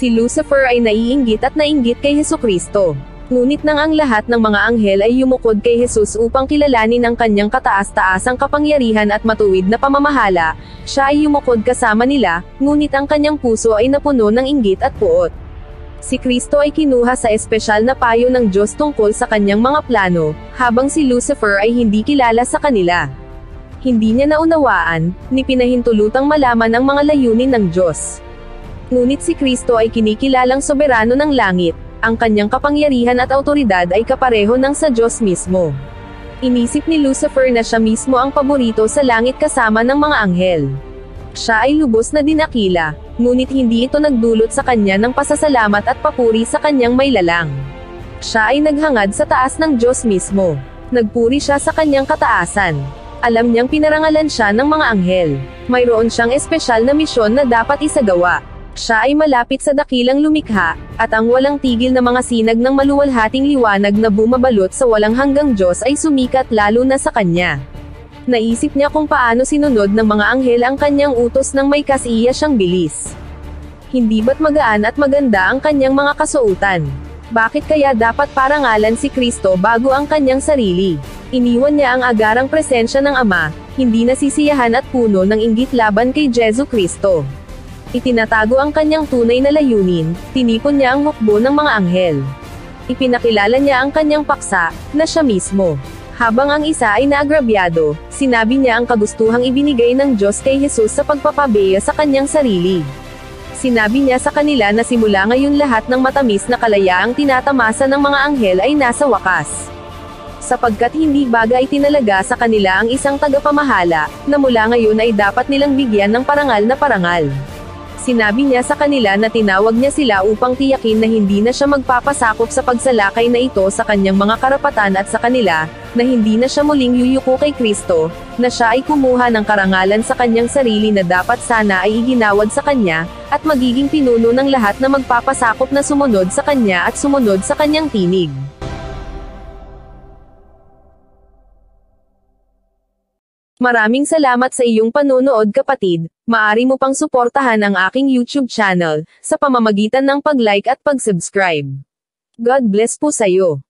Si Lucifer ay naiinggit at nainggit kay Hesukristo. Ngunit nang ang lahat ng mga anghel ay yumukod kay Jesus upang kilalanin ang kanyang kataas-taasang kapangyarihan at matuwid na pamamahala, siya ay yumukod kasama nila, ngunit ang kanyang puso ay napuno ng inggit at puot. Si Kristo ay kinuha sa espesyal na payo ng Diyos tungkol sa kanyang mga plano, habang si Lucifer ay hindi kilala sa kanila. Hindi niya naunawaan, ni pinahintulutang malaman ang mga layunin ng Diyos. Ngunit si Kristo ay kinikilalang soberano ng langit. Ang kanyang kapangyarihan at awtoridad ay kapareho ng sa Diyos mismo. Inisip ni Lucifer na siya mismo ang paborito sa langit kasama ng mga anghel. Siya ay lubos na dinakila, ngunit hindi ito nagdulot sa kanya ng pasasalamat at papuri sa kanyang mailalang. Siya ay naghangad sa taas ng Diyos mismo. Nagpuri siya sa kanyang kataasan. Alam niyang pinarangalan siya ng mga anghel. Mayroon siyang espesyal na misyon na dapat isagawa. Siya ay malapit sa dakilang lumikha, at ang walang tigil na mga sinag ng maluwalhating liwanag na bumabalot sa walang hanggang Diyos ay sumikat lalo na sa kanya. Naisip niya kung paano sinunod ng mga anghel ang kanyang utos ng may kasiya siyang bilis. Hindi ba't magaan at maganda ang kanyang mga kasuotan? Bakit kaya dapat parangalan si Kristo bago ang kanyang sarili? Iniwan niya ang agarang presensya ng Ama, hindi nasisiyahan at puno ng inggit laban kay Jesucristo. Itinatago ang kanyang tunay na layunin, tinipon niya ang hukbo ng mga anghel. Ipinakilala niya ang kanyang paksa, na siya mismo. Habang ang isa ay naagrabyado, sinabi niya ang kagustuhang ibinigay ng Diyos kay Jesus sa pagpapabeya sa kanyang sarili. Sinabi niya sa kanila na simula ngayon lahat ng matamis na kalayaang tinatamasa ng mga anghel ay nasa wakas. Sapagkat hindi bagay tinalaga sa kanila ang isang tagapamahala, na mula ngayon ay dapat nilang bigyan ng parangal na parangal. Sinabi niya sa kanila na tinawag niya sila upang tiyakin na hindi na siya magpapasakop sa pagsalakay na ito sa kanyang mga karapatan at sa kanila, na hindi na siya muling yuyuko kay Kristo, na siya ay kumuha ng karangalan sa kanyang sarili na dapat sana ay iginawad sa kanya, at magiging pinuno ng lahat na magpapasakop na sumunod sa kanya at sumunod sa kanyang tinig. Maraming salamat sa iyong panonood kapatid. Maaari mo pang suportahan ang aking YouTube channel, sa pamamagitan ng pag-like at pag-subscribe. God bless po sa iyo.